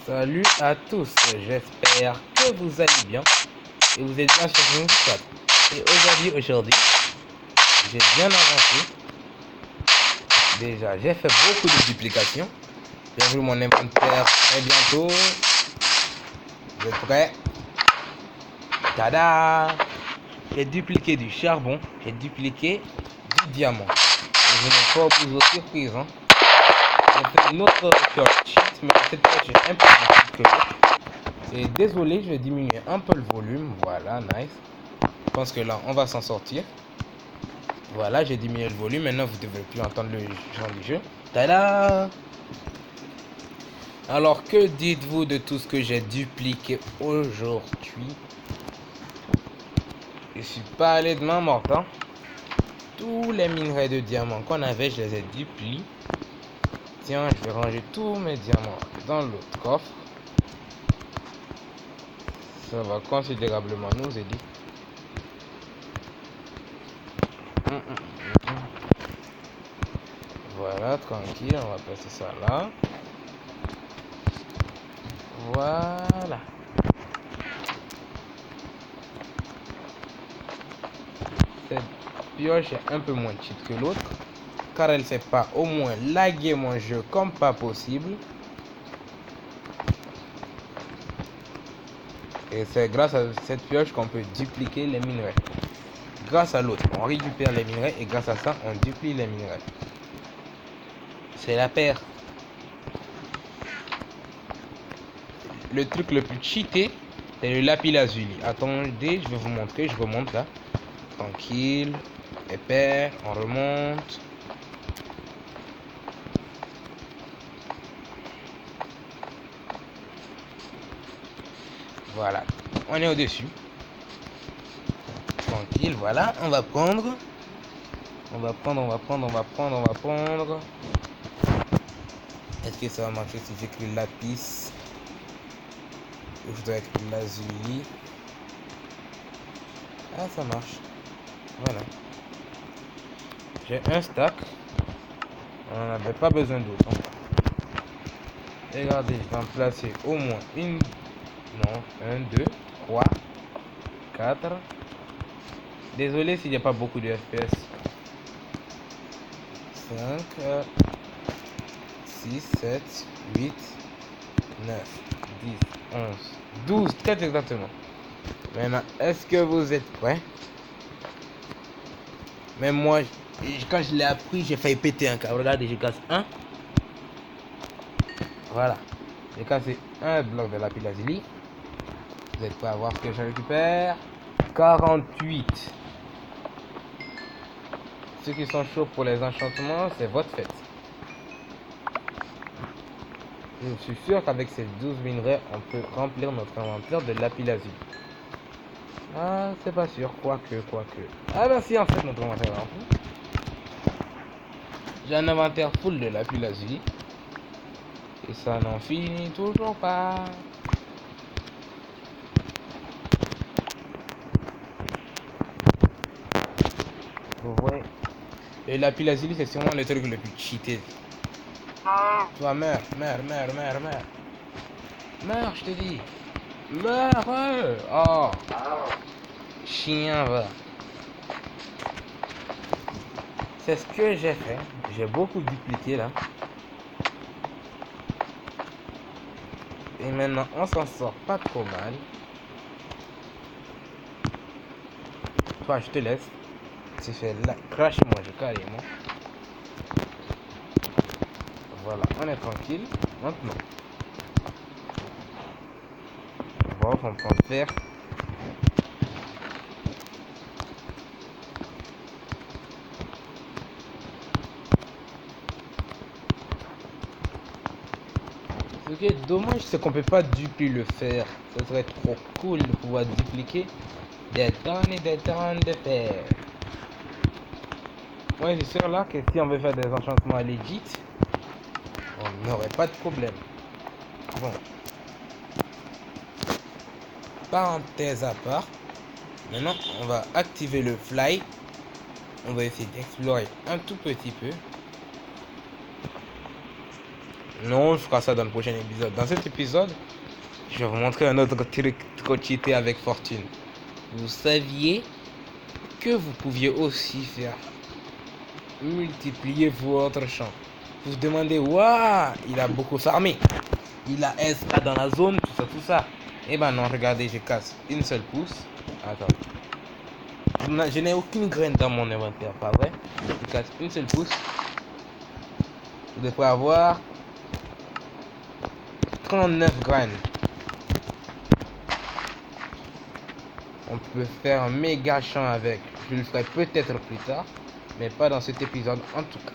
Salut à tous, j'espère que vous allez bien et vous êtes bien sur une squad. Et aujourd'hui, j'ai bien avancé. Déjà, j'ai fait beaucoup de duplications. J'ouvre mon inventaire très bientôt. Vous êtes prêts? Tada! J'ai dupliqué du charbon, j'ai dupliqué du diamant. Et je n'ai pas vous aux surprises. Hein. J'ai fait une autre pioche cheat, mais cette pioche est un peu plus petite que l'autre. Et désolé, je vais diminuer un peu le volume. Voilà, nice. Je pense que là, on va s'en sortir. Voilà, j'ai diminué le volume. Maintenant, vous ne devrez plus entendre le genre du jeu. Tada! Alors, que dites-vous de tout ce que j'ai dupliqué aujourd'hui? Je suis pas allé de main morte. Hein. Tous les minerais de diamants qu'on avait, je les ai dupliés. Tiens, je vais ranger tous mes diamants dans l'autre coffre. Ça va considérablement nous aider. Voilà, tranquille, on va passer ça là. Voilà. Cette pioche est un peu moins cheat que l'autre, car elle ne fait pas au moins laguer mon jeu comme pas possible. Et c'est grâce à cette pioche qu'on peut dupliquer les minerais. Grâce à l'autre, on récupère les minerais et grâce à ça, on duplie les minerais. C'est la paire. Le truc le plus cheaté, c'est le lapis lazuli. Attendez, je vais vous montrer, je remonte là. Tranquille, épais, on remonte. Voilà, on est au-dessus. Tranquille, voilà, on va prendre. On va prendre. Est-ce que ça va marcher si j'écris lapis? Je dois écrire lazuli. Ah, ça marche. Voilà. J'ai un stack. On n'en avait pas besoin d'autre. Hein. Regardez, je vais en placer au moins une. Non, 1, 2, 3, 4. Désolé s'il n'y a pas beaucoup de FPS. 5, 6, 7, 8, 9, 10, 11, 12, très exactement. Maintenant, est-ce que vous êtes prêts? Même moi, quand je l'ai appris, j'ai failli péter un câble. Regardez, je casse un. Voilà. J'ai cassé un bloc de lapis lazuli. Vous êtes prêts à voir ce que je récupère? 48. Ceux qui sont chauds pour les enchantements, c'est votre fête. Je suis sûr qu'avec ces 12 minerais, on peut remplir notre inventaire de lapis lazuli. Ah, c'est pas sûr, quoique. Ah ben si, en fait, notre inventaire est rempli. J'ai un inventaire full de lapis lazuli. Et ça n'en finit toujours pas. Ouais. Et lapis lazuli, c'est sûrement le truc le plus cheaté. Toi, meurs. Meurs, je te dis. Meurs. Oh. Chien, va. C'est ce que j'ai fait. J'ai beaucoup dupliqué là. Et maintenant, on s'en sort pas trop mal. Toi, je te laisse. Tu fais là, cracher mon jeu carrément. Voilà, on est tranquille. Maintenant, on va prendre faire. Ce qui est dommage, c'est qu'on peut pas dupliquer le fer. Ce serait trop cool de pouvoir dupliquer des tonnes et des tonnes de fer. Moi, je suis sûr là que si on veut faire des enchantements legit, on n'aurait pas de problème. Bon. Parenthèse à part. Maintenant, on va activer le fly. On va essayer d'explorer un tout petit peu. Non, je ferai ça dans le prochain épisode. Dans cet épisode, je vais vous montrer un autre truc cheaté avec Fortune. Vous saviez que vous pouviez aussi faire multiplier votre champ. Vous vous demandez, waouh, il a beaucoup farmé. Il a SK dans la zone, tout ça, tout ça. Eh ben non, regardez, je casse une seule pousse. Attends. Je n'ai aucune graine dans mon inventaire, pas vrai? Je casse une seule pousse. Vous devrez avoir 39 graines. On peut faire un méga champ avec. Je le ferai peut-être plus tard, mais pas dans cet épisode en tout cas.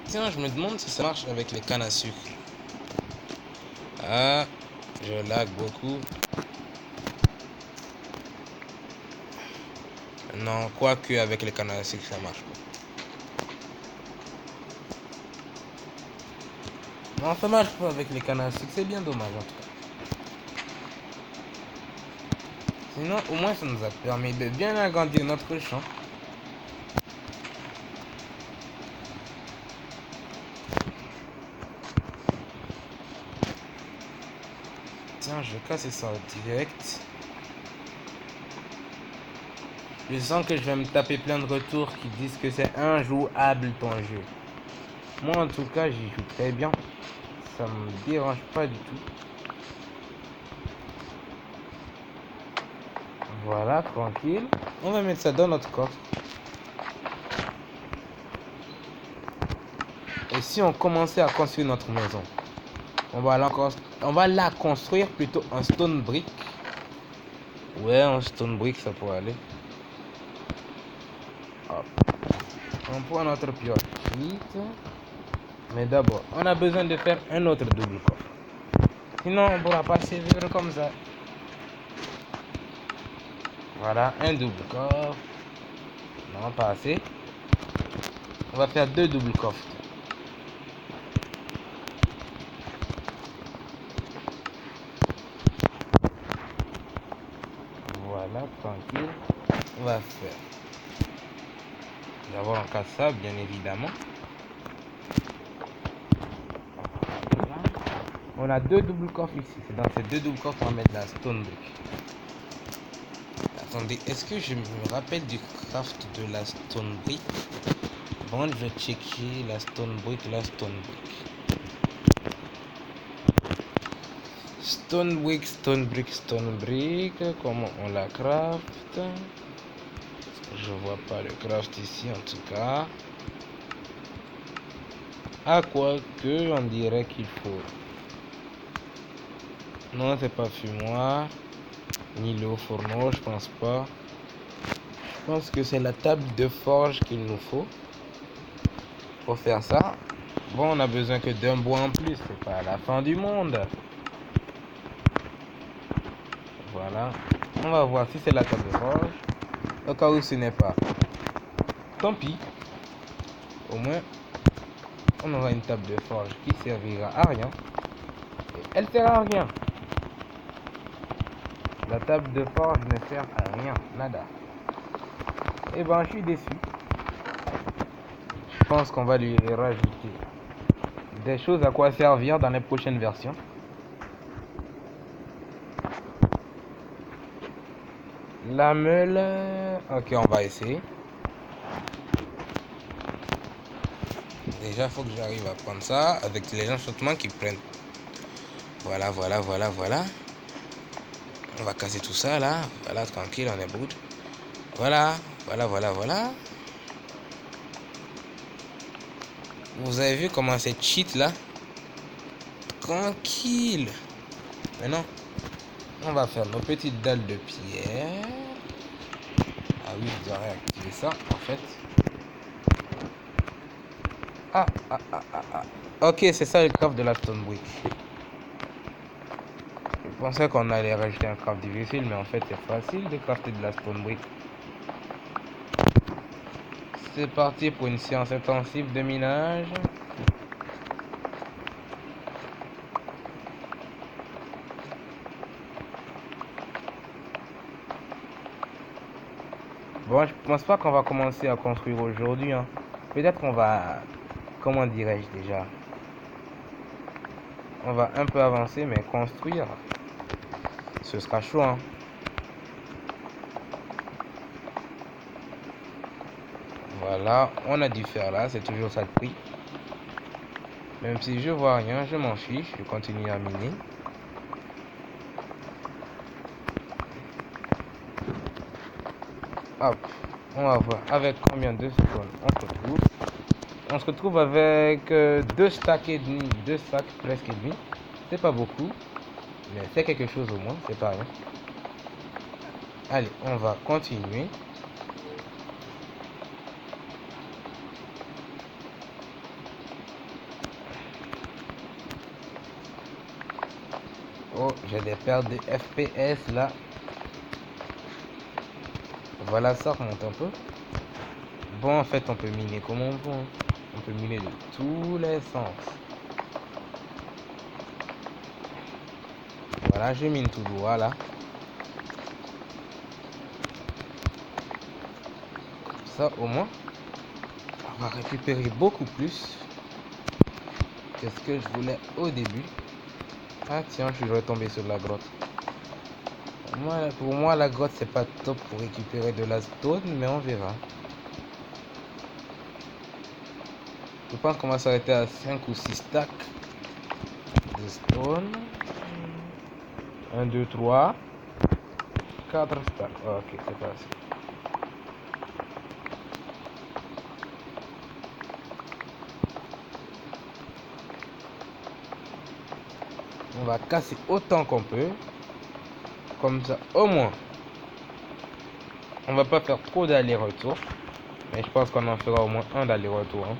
Tiens, je me demande si ça marche avec les cannes à sucre. Ah, je lag beaucoup. Non, quoique avec les cannes à sucre ça marche pas. Non, ça marche pas avec les cannes à sucre, c'est bien dommage en tout cas. Sinon, au moins ça nous a permis de bien agrandir notre champ. Tiens, je casse ça direct. Je sens que je vais me taper plein de retours qui disent que c'est injouable ton jeu. Moi en tout cas j'y joue très bien. Ça me dérange pas du tout. Voilà, tranquille. On va mettre ça dans notre coffre. Et si on commençait à construire notre maison, on va la construire plutôt en stone brick. Ouais, en stone brick ça pourrait aller. Hop. On prend notre pioche. Mais d'abord, on a besoin de faire un autre double coffre. Sinon, on ne pourra pas survivre comme ça. Voilà, un double coffre. Non, pas assez. On va faire deux doubles coffres. Voilà, tranquille. On va faire. D'abord, on casse ça, bien évidemment. On a deux doubles coffres ici. C'est dans ces deux doubles coffres qu'on va mettre la stone brick. Attendez, est-ce que je me rappelle du craft de la stone brick? Bon, je vais checker la stone brick, Stone brick, stone brick, stone brick. Comment on la craft? Je vois pas le craft ici en tout cas. Ah, quoi que on dirait qu'il faut. Non, c'est pas fumoir. Ni le fourneau, je pense pas. Je pense que c'est la table de forge qu'il nous faut. Pour faire ça. Bon, on a besoin que d'un bois en plus. C'est pas la fin du monde. Voilà. On va voir si c'est la table de forge. Au cas où ce n'est pas. Tant pis. Au moins, on aura une table de forge qui servira à rien. Et elle sert à rien. La table de forge ne sert à rien. Nada. Et ben, je suis déçu. Je pense qu'on va lui rajouter des choses à quoi servir dans les prochaines versions. La meule. Ok, on va essayer. Déjà, il faut que j'arrive à prendre ça avec les enchantements qui prennent. Voilà, voilà, voilà, voilà. On va casser tout ça là. Voilà, tranquille, on est good. Voilà, voilà, voilà, voilà. Vous avez vu comment c'est cheat là? Tranquille. Maintenant, on va faire nos petites dalles de pierre. Ah oui, je dois réactiver ça en fait. Ok, c'est ça le craft de la stone brick. Je pensais qu'on allait rajouter un craft difficile, mais en fait c'est facile de crafter de la stone brick. C'est parti pour une séance intensive de minage. Bon, je pense pas qu'on va commencer à construire aujourd'hui. Hein. Peut-être qu'on va comment dirais-je déjà? On va un peu avancer, mais construire, ce sera chaud, hein. Voilà, on a dû faire là, c'est toujours ça le prix. Même si je vois rien, je m'en fiche, je continue à miner. Hop, on va voir avec combien de secondes on se retrouve. On se retrouve avec 2 stacks et demi, 2 stacks presque et demi. C'est pas beaucoup, mais c'est quelque chose au moins, c'est pas rien. Allez, on va continuer. Oh, j'ai des pertes de FPS là. Voilà, ça remonte un peu. Bon, en fait, on peut miner comme on veut, hein. On peut miner de tous les sens. Voilà, je mine tout droit là. Ça, au moins, on va récupérer beaucoup plus que ce que je voulais au début. Ah tiens, je suis retombé sur la grotte. Pour moi, la grotte, c'est pas top pour récupérer de la stone, mais on verra. Je pense qu'on va s'arrêter à 5 ou 6 stacks de stone. 1, 2, 3, 4 stacks. Ok, c'est pas assez. On va casser autant qu'on peut. Comme ça, au moins, on va pas faire trop d'aller-retour. Mais je pense qu'on en fera au moins un d'aller-retour, hein.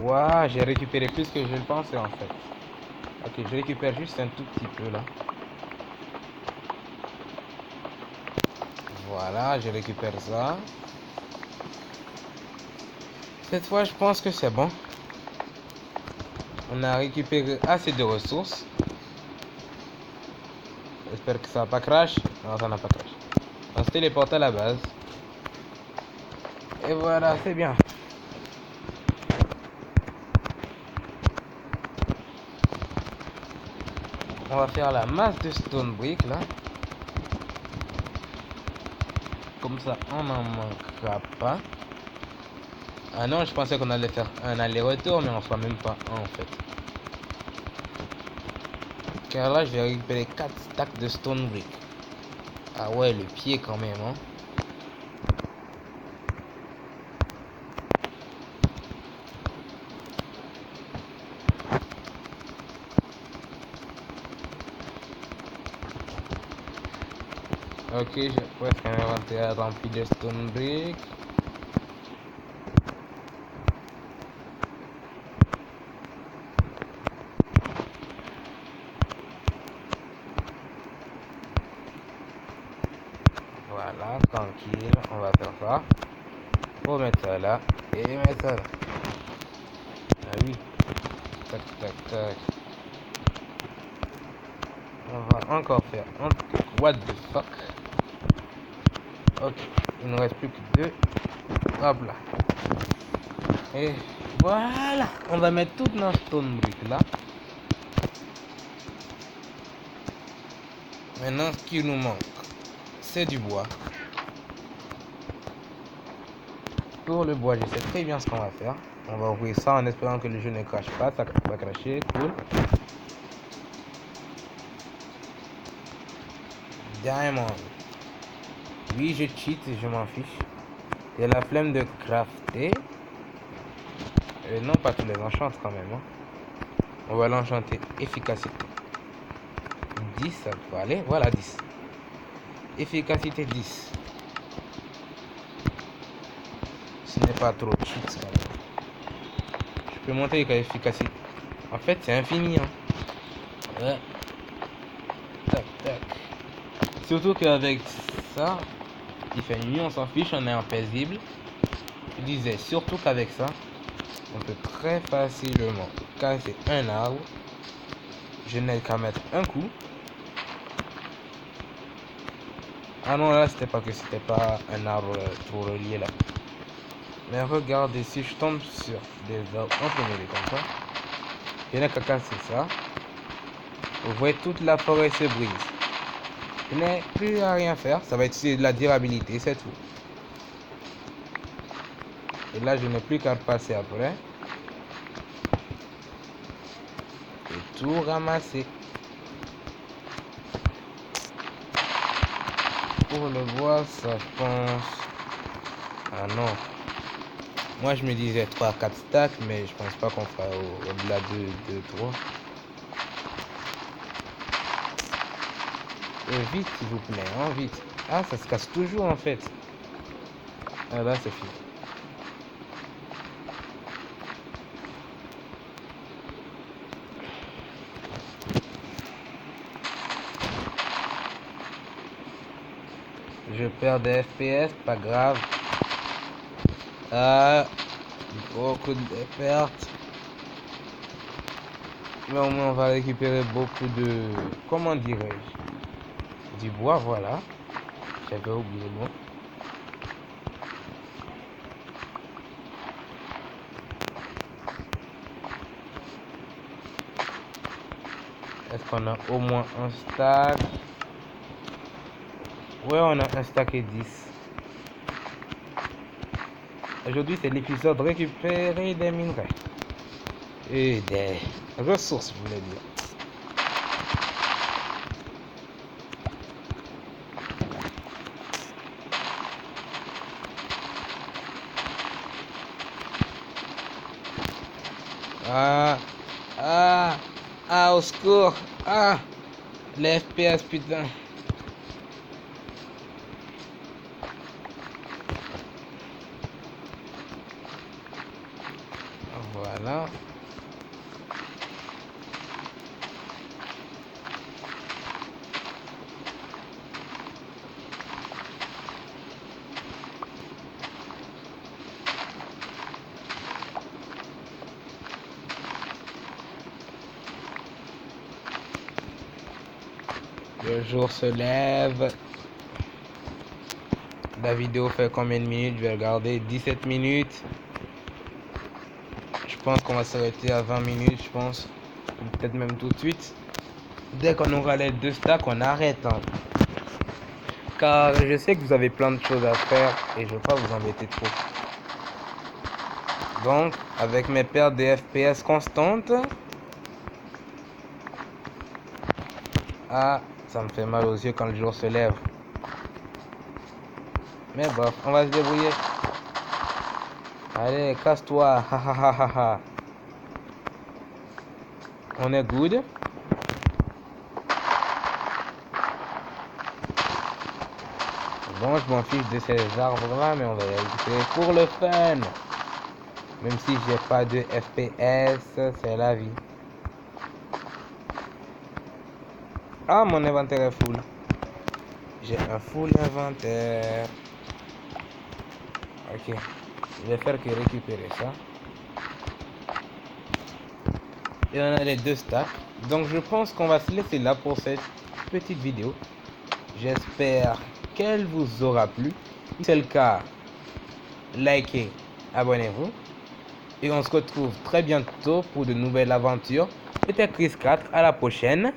Waouh, j'ai récupéré plus que je le pensais en fait. Ok, je récupère juste un tout petit peu là. Voilà, je récupère ça. Cette fois, je pense que c'est bon. On a récupéré assez de ressources. J'espère que ça n'a pas crash. Non, ça n'a pas crash. On se téléporte à la base. Et voilà, c'est bien. On va faire la masse de stone brick là. Comme ça, on n'en manquera pas. Ah non, je pensais qu'on allait faire un aller-retour, mais on ne fera même pas un en fait. Car là, je vais récupérer 4 stacks de stone brick. Ah ouais, le pied quand même, hein. Ok, j'ai presque un inventaire rempli de stone brick. Voilà, tranquille, on va faire ça. Faut mettre ça là et mettre ça là. Ah oui, tac tac tac. On va encore faire un truc. What the fuck? Ok, il ne reste plus que 2. Hop là. Et voilà, on va mettre toutes nos stone brick là. Maintenant, ce qui nous manque, c'est du bois. Pour le bois, je sais très bien ce qu'on va faire. On va ouvrir ça en espérant que le jeu ne crache pas. Ça va cracher, cool. Diamond. Oui, je cheat, je m'en fiche. J'ai la flemme de crafter. Non, pas tous les enchantes quand même, hein. On va l'enchanter efficacité 10, ça peut aller. Voilà, 10. Efficacité 10. Ce n'est pas trop cheat quand même. Je peux monter l'efficacité. En fait, c'est infini, hein. Ouais. Tac, tac. Surtout qu'avec ça, il fait nuit, on s'en fiche, on est en paisible. Je disais surtout qu'avec ça, on peut très facilement casser un arbre. Je n'ai qu'à mettre un coup. Ah non, là, c'était pas un arbre trop relié là. Mais regardez, si je tombe sur des arbres entremêlés comme ça, je n'ai qu'à casser ça. Vous voyez, toute la forêt se brise. Je n'ai plus à rien faire. Ça va être de la durabilité, c'est tout. Et là, je n'ai plus qu'à passer après. Et tout ramasser. Pour le bois, ça pense... Ah non. Moi, je me disais 3-4 stacks, mais je pense pas qu'on fera au-delà de 3. Vite, s'il vous plaît, hein, vite. Ah, ça se casse toujours, en fait. Ah, là, c'est fini. Je perds des FPS, pas grave. Ah, beaucoup de pertes. Mais au moins, on va récupérer beaucoup de... Comment dirais-je? Du bois, voilà. J'avais oublié le mot. Est-ce qu'on a au moins un stack? Ouais, on a un stack et 10. Aujourd'hui, c'est l'épisode récupérer des minerais. Et des ressources, je voulais dire. Au secours. Les FPS, putain. Voilà. Le jour se lève. La vidéo fait combien de minutes? Je vais regarder. 17 minutes. Je pense qu'on va s'arrêter à 20 minutes, je pense. Peut-être même tout de suite. Dès qu'on aura les 2 stacks, on arrête. Hein. Car je sais que vous avez plein de choses à faire et je ne veux pas vous embêter trop. Donc, avec mes pertes de FPS constantes. Ah, ça me fait mal aux yeux quand le jour se lève. Mais bof, on va se débrouiller. Allez, casse-toi. On est good. Bon, je m'en fiche de ces arbres-là, mais on va y aller pour le fun. Même si j'ai pas de FPS, c'est la vie. Ah, mon inventaire est full. J'ai un full inventaire. Ok. Je vais faire que récupérer ça. Et on a les 2 stacks. Donc je pense qu'on va se laisser là pour cette petite vidéo. J'espère qu'elle vous aura plu. Si c'est le cas, likez, abonnez-vous. Et on se retrouve très bientôt pour de nouvelles aventures. C'était Chris 4. À la prochaine.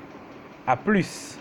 A plus.